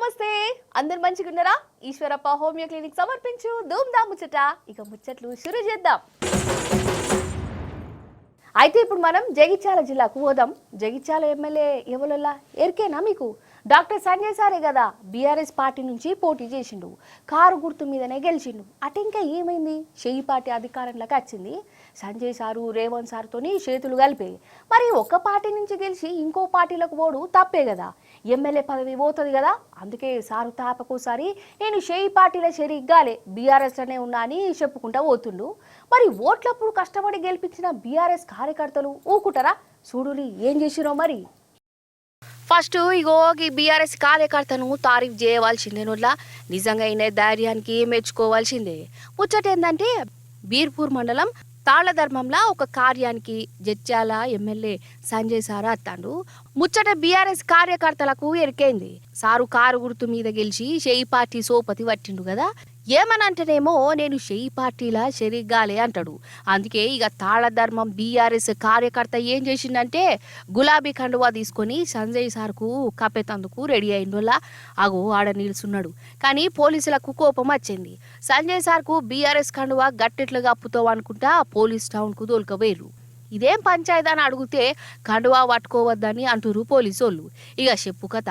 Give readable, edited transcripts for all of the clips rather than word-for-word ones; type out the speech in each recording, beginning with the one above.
నమస్తే అందరు మంచిగా ఉన్నారా? ఈశ్వరప్ప హోమియో క్లినిక్ సమర్పించు ధూమ్ ధామ్ ముచ్చట. ఇక ముచ్చట్లు షురు చేద్దాం. అయితే ఇప్పుడు మనం జగిత్యాల జిల్లాకు పోదాం. జగిత్యాల ఎమ్మెల్యే ఎవరల్లా ఎరికేనా మీకు? డాక్టర్ సంజయ్ సారే కదా, బీఆర్ఎస్ పార్టీ నుంచి పోటీ చేసిండు, కారు గుర్తు మీదనే గెలిచిండు. అటు ఇంకా ఏమైంది, షెయి పార్టీ అధికారంలోకి వచ్చింది. సంజయ్ సారు రేవంత్ సార్తోని చేతులు కలిపే మరి ఒక్క పార్టీ నుంచి గెలిచి ఇంకో పార్టీలకు పోడు తప్పే కదా, ఎమ్మెల్యే పదవి పోతుంది కదా. అందుకే సారు తాపకోసారి నేను షెయి పార్టీలో షరీగ్గాలే బీఆర్ఎస్లోనే ఉన్నా అని చెప్పుకుంటా పోతుండు. మరి ఓట్లప్పుడు కష్టపడి గెలిపించిన బీఆర్ఎస్ కార్యకర్తలు ఊకుంటారా? చూడులి ఏం చేసిరో మరి. ఫస్ట్ ఇగో ఈ బీఆర్ఎస్ కార్యకర్తను తారీఫ్ చేయవలసిందేనులా, నిజంగా అయిన ధైర్యానికి మెచ్చుకోవాల్సిందే. ముచ్చట ఏంటంటే బీర్పూర్ మండలం తాళధర్మంలో ఒక కార్యానికి జడ్చాల ఎమ్మెల్యే సంజయ్ సార్ అత్తాడు. ముచ్చట బీఆర్ఎస్ కార్యకర్తలకు ఎరికైంది. సారు కారు గుర్తు మీద గెలిచి షెయి పార్టీ సోపతి పట్టిండు కదా, ఏమనంటేనేమో నేను షెయి పార్టీలా షరీగ్గాలే అంటాడు. అందుకే ఇక తాళధర్మం బీఆర్ఎస్ కార్యకర్త ఏం చేసిందంటే గులాబీ కండువా తీసుకొని సంజయ్ సార్కు కప్పేతందుకు రెడీ అయినోళ్ళ అగో ఆడ నిలుచున్నాడు. కానీ పోలీసులకు కోపం వచ్చింది. సంజయ్ సార్కు బీఆర్ఎస్ కండువా గట్టెట్లు కప్పుతావు అనుకుంటా పోలీస్ టౌన్కు దొలకపోయారు. ఇదేం పంచాయతీ అని అడిగితే కండువా పట్టుకోవద్దని అంటురు పోలీసు వాళ్ళు. ఇక చెప్పు కథ.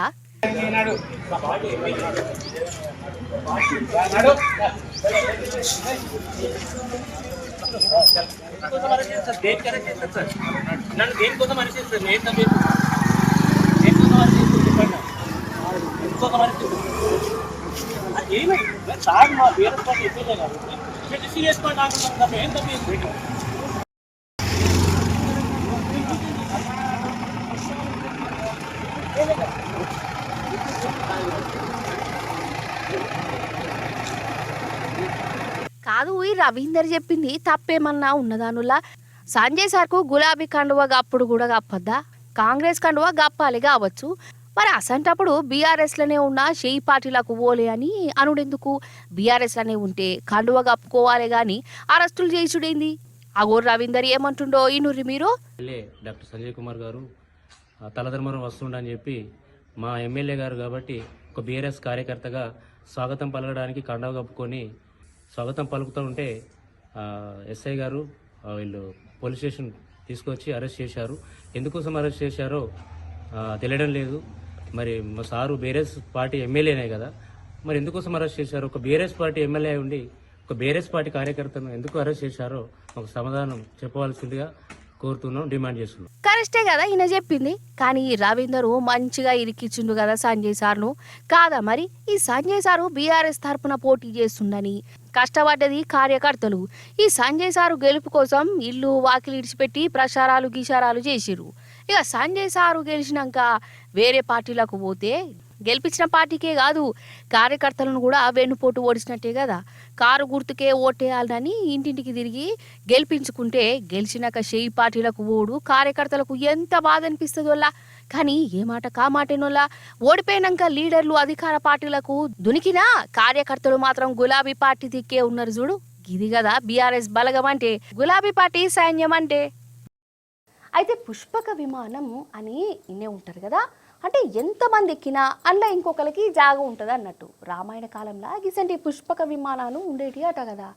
కాదు, ఈ రవీందర్ చెప్పింది తప్పేమన్నా ఉన్నదానులా? సంజయ్ సార్కు గులాబీ కండువా గప్పుడు కూడా గప్పద్దా? కాంగ్రెస్ కండువా గప్పాలి కావచ్చు. మరి అసంటప్పుడు బీఆర్ఎస్లోనే ఉన్న షెయి పార్టీలకు పోలే అని అనుడెందుకు? బీఆర్ఎస్లోనే ఉంటే కండువా కప్పుకోవాలి కానీ అరెస్టులు చేసుడేంది? అగో రవీందర్ ఏమంటుండో ఈనుర్రి మీరు. డాక్టర్ సంజయ్ కుమార్ గారు తలధర్మరం వస్తుండని చెప్పి మా ఎమ్మెల్యే గారు కాబట్టి ఒక బీఆర్ఎస్ కార్యకర్తగా స్వాగతం పలకడానికి కండువా కప్పుకొని స్వాగతం పలుకుతూ ఉంటే ఎస్ఐ గారు వీళ్ళు పోలీస్ స్టేషన్ తీసుకొచ్చి అరెస్ట్ చేశారు. ఎందుకోసం అరెస్ట్ చేశారో తెలియడం లేదు. మరి మా సారు బీఆర్ఎస్ పార్టీ ఎమ్మెల్యేనే కదా, మరి ఎందుకోసం అరెస్ట్ చేశారు? ఒక బీఆర్ఎస్ పార్టీ ఎమ్మెల్యే ఉండి ఒక బీఆర్ఎస్ పార్టీ కార్యకర్తను ఎందుకు అరెస్ట్ చేశారో ఒక సమాధానం చెప్పవలసిందిగా కోరుతున్నాం, డిమాండ్ చేస్తున్నాం. కరెక్టే కదా ఈయన చెప్పింది. కానీ రవీందర్ మంచిగా ఇరికిచ్చిండు కదా సంజయ్ సార్ను. కాదా మరి ఈ సంజయ్ సారు బీఆర్ఎస్ తరపున పోటీ చేస్తుండని కష్టపడ్డది కార్యకర్తలు. ఈ సంజయ్ సారు గెలుపు కోసం ఇల్లు వాకిలి ఇడిచిపెట్టి ప్రచారాలు గిషారాలు చేసిరు. ఇక సంజయ్ సారు గెలిచినాక వేరే పార్టీలకు పోతే గెలిపించిన పార్టీకే కాదు కార్యకర్తలను కూడా వెన్నుపోటు ఓడిచినట్టే కదా. కారు గుర్తుకే ఓటేయాలని ఇంటింటికి తిరిగి గెలిపించుకుంటే గెలిచినాక షెయి పార్టీలకు ఓడు కార్యకర్తలకు ఎంత బాధ అనిపిస్తుందోలా. కానీ ఏ మాట కామాటేనోలా. ఓడిపోయినాక లీడర్లు అధికార పార్టీలకు దునికినా కార్యకర్తలు మాత్రం గులాబీ పార్టీ దిక్కే ఉన్నారు చూడు. ఇది కదా బీఆర్ఎస్ బలగం అంటే, గులాబీ పార్టీ సైన్యం అంటే. అయితే పుష్పక విమానం అని ఇన్నే ఉంటారు కదా, అంటే ఎంతమంది ఎక్కినా అందులో ఇంకొకరికి జాగ ఉంటుంది అన్నట్టు. రామాయణ కాలంలో గిసంటి పుష్పక విమానాలు ఉండేటి అట కదా.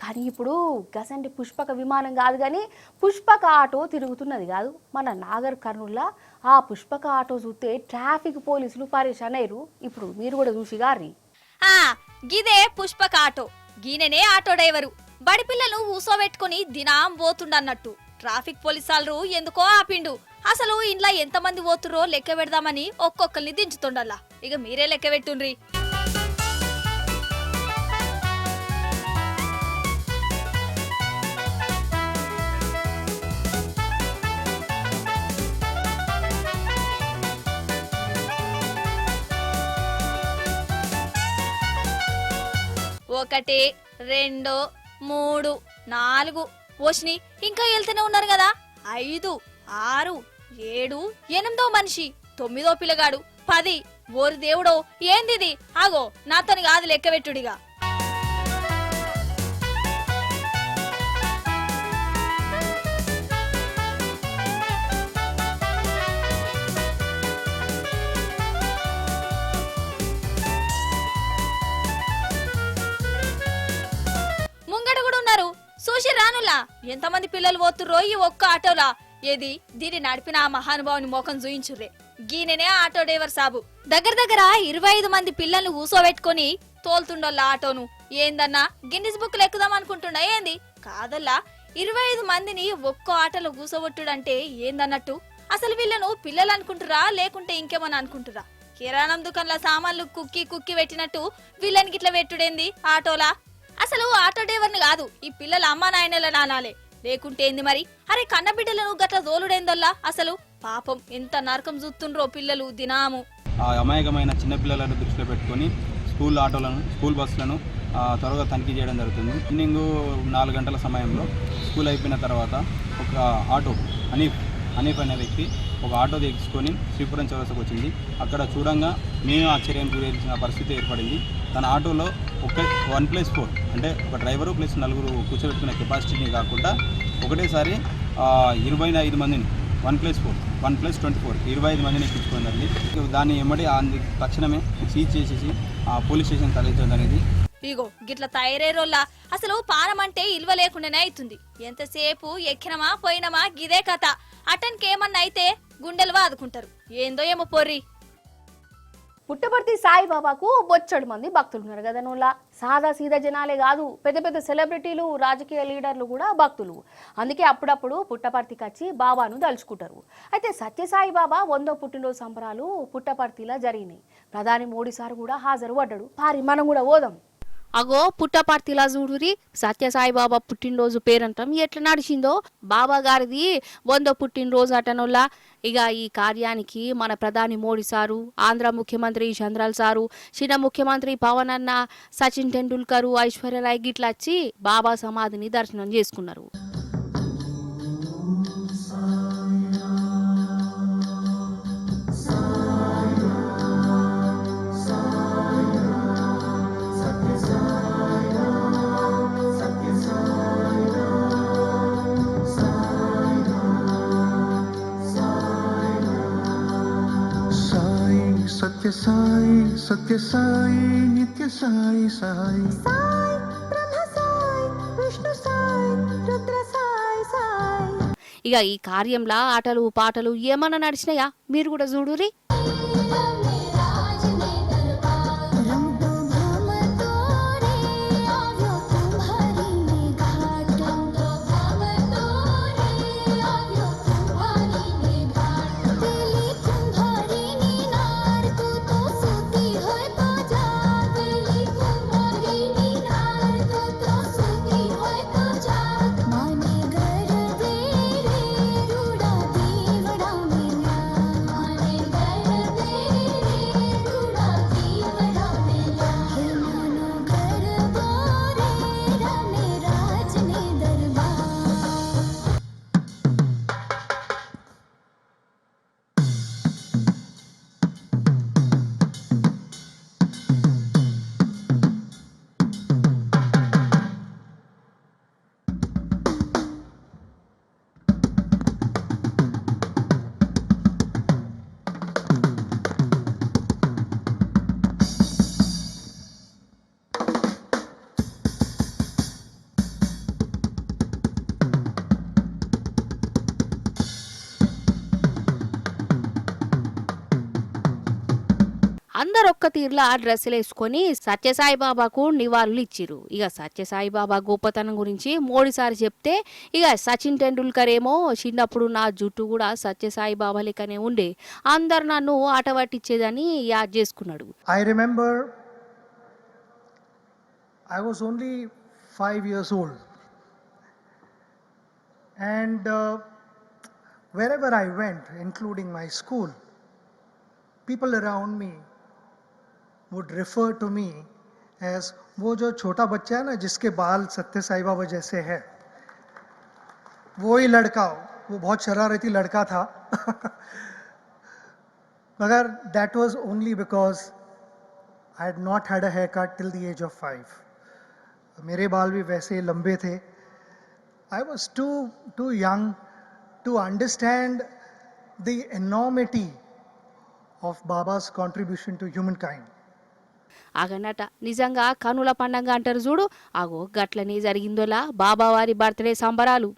కానీ ఇప్పుడు గసంటి పుష్పక విమానం కాదు కానీ పుష్పక ఆటో తిరుగుతున్నది కాదు మన నాగర్ కర్నూల్లో. ఆ పుష్పక ఆటో చూస్తే ట్రాఫిక్ పోలీసులు పరేషాన్ అయ్యారు. ఇప్పుడు మీరు కూడా చూసి గారి. గిదే పుష్పక ఆటో, గీననే ఆటో డ్రైవరు బడి పిల్లలు ఊసోబెట్టుకుని దినాం పోతుండన్నట్టు. ట్రాఫిక్ పోలీసాలు ఎందుకో ఆపిండు. అసలు ఇంట్లో ఎంతమంది పోతుర్రో లెక్క పెడదామని ఒక్కొక్కరిని దించుతుండల్లా. ఇక మీరే లెక్క పెట్టుండ్రి. ఒకటి, 2, 3, 4 ఓష్ని ఇంకా వెళ్తూనే ఉన్నారు కదా. 5, 6, 7, 8వ మనిషి, 9వ పిల్లగాడు, 10. ఓరి దేవుడో ఏందిది? ఆగో నాతోని కాదు లెక్క పెట్టుడిగా. చూసిల్లా ఎంతమంది పిల్లలు పోతుర్రో ఈ ఒక్క ఆటోలా. ఏది దీన్ని నడిపిన ఆ మహానుభావుని మోకం చూయించుర్రే. గీనెనే ఆటో డ్రైవర్ సాబు. దగ్గర 25 మంది పిల్లల్ని కూసోబెట్టుకొని తోలుతుండోల్లా ఆటోను. ఏందన్నా గిన్నిస్ బుక్ ఎక్కుదాం అనుకుంటున్నా ఏంది? కాదల్లా 25 మందిని ఒక్కో ఆటోలో కూసోబొట్టుడంటే ఏందన్నట్టు? అసలు వీళ్ళను పిల్లలు అనుకుంటురా లేకుంటే ఇంకేమన్నా అనుకుంటురా? కిరాణం దుకాణంలో సామాన్లు కుక్కి పెట్టినట్టు వీళ్ళని గిట్ల పెట్టుడేంది ఆటోలా? అసలు ఆటో డ్రైవర్ని కాదు ఈ పిల్లల అమ్మా నాయనల నానాలే లేకుంటే ఏంది మరి? అరే కన్నబిడ్డలను గట్ల తోలుడేందల్లా అసలు? పాపం ఎంత నరకం చూస్తుండ్రో పిల్లలు దినాము. అమాయకమైన చిన్నపిల్లలను దృష్టిలో పెట్టుకొని స్కూల్ ఆటోలను స్కూల్ బస్సులను త్వరగా తనిఖీ చేయడం జరుగుతుంది. ఈవినింగ్ 4 గంటల సమయంలో స్కూల్ అయిపోయిన తర్వాత ఒక ఆటో హనీఫ్ అనే వ్యక్తి ఒక ఆటో తీసుకొని శ్రీపురం చౌరస్తకు వచ్చింది. అక్కడ చూడంగా మేము ఆశ్చర్యం గురించిన పరిస్థితి ఏర్పడింది. తన ఆటోలో 1+4 అంటే ఒక డ్రైవరు ప్లస్ 4 కూర్చోబెట్టుకునే కెపాసిటీని కాకుండా ఒకటేసారి 25 మందిని 1+4 25 మందిని ఎక్కించుకుందండి. దాన్ని ఎమ్మడి తక్షణమే సీజ్ చేసేసి పోలీస్ స్టేషన్ తరలించడం అనేది. ఇగో గిట్ల తయారేరోల్లా అసలు పానం అంటే ఇల్వ లేకుండానే అవుతుంది. ఎంతసేపు ఎక్కినమా పోయినమా గిదే కథ. అటన్కి ఏమన్నా అయితే గుండెలు వాదుకుంటారు. ఏందో ఏమో పొర్రి. పుట్టపర్తి సాయిబాబాకు బొచ్చడు మంది భక్తులు ఉన్నారు కదా నోళ్ళ. సాదా సీదా జనాలే కాదు, పెద్ద సెలబ్రిటీలు రాజకీయ లీడర్లు కూడా భక్తులు. అందుకే అప్పుడప్పుడు పుట్టపర్తికి వచ్చి బాబాను దలుచుకుంటారు. అయితే సత్యసాయి బాబా 100వ పుట్టినరోజు సంబరాలు పుట్టపర్తిలో జరిగినాయి. ప్రధాని మోడీ సార్ కూడా హాజరు పడ్డాడు. పారి మనం కూడా పోదాం. అగో పుట్టపర్తిలా చూడురి సత్యసాయిబాబా పుట్టినరోజు పేరంటాం ఎట్లా నడిచిందో. బాబా గారిది 100వ పుట్టినరోజు అటనోల్లా. ఇక ఈ కార్యానికి మన ప్రధాని మోడీ సారు, ఆంధ్ర ముఖ్యమంత్రి చంద్రాల్ సారు, చిన్న ముఖ్యమంత్రి పవన్ అన్న, సచిన్ టెండూల్కర్, ఐశ్వర్యరాయ్ గిట్లా వచ్చి బాబా సమాధిని దర్శనం చేసుకున్నారు. सत्य साई नित्य साई साई साई ब्रह्म साई विष्णु साई रुद्र साई साई. ఇక ఈ కార్యంలా ఆటలు పాటలు ఏమన్నా నడిచినాయా మీరు కూడా చూడురి. అందరు ఒక్క తీరులా డ్రెస్సులు వేసుకొని సత్యసాయిబాబాకు నివాళులు ఇచ్చిరు. ఇక సత్యసాయిబాబా గొప్పతనం గురించి మోడీ సార్ చెప్తే ఇక సచిన్ టెండూల్కర్ ఏమో చిన్నప్పుడు నా జుట్టు కూడా సత్యసాయిబాబా లెక్కనే ఉండే, అందరు నన్ను ఆట పట్టించేదని యాద్ చేసుకున్నాడు. I remember I was only 5 years old and wherever I went, including my school, people around me would refer to me as वो जो छोटा बच्चा है ना जिसके बाल सत्य साई बाबा जैसे है, वो ही लड़का, वो बहुत शरारती लड़का था. मगर that was only because I had not had a haircut till the age of 5. मेरे बाल भी वैसे लंबे थे. I was too young to understand the enormity of Baba's contribution to humankind. ఆగనట నిజంగా కనుల పండగ అంటారు చూడు, అగో గట్లనే జరిగిందోలా బాబావారి బర్త్డే సంబరాలు.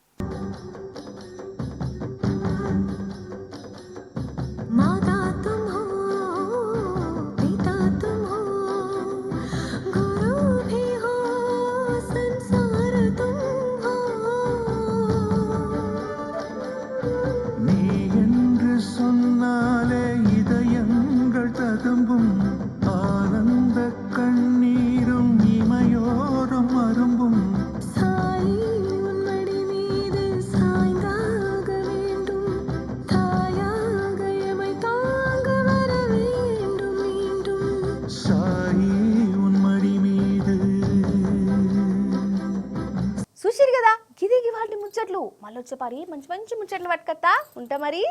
చూసిరు కదా గిది వాటి ముచ్చట్లు. మళ్ళీ వచ్చే పారి మంచి మంచి ముచ్చట్లు పట్టుకత్తా ఉంటా మరి.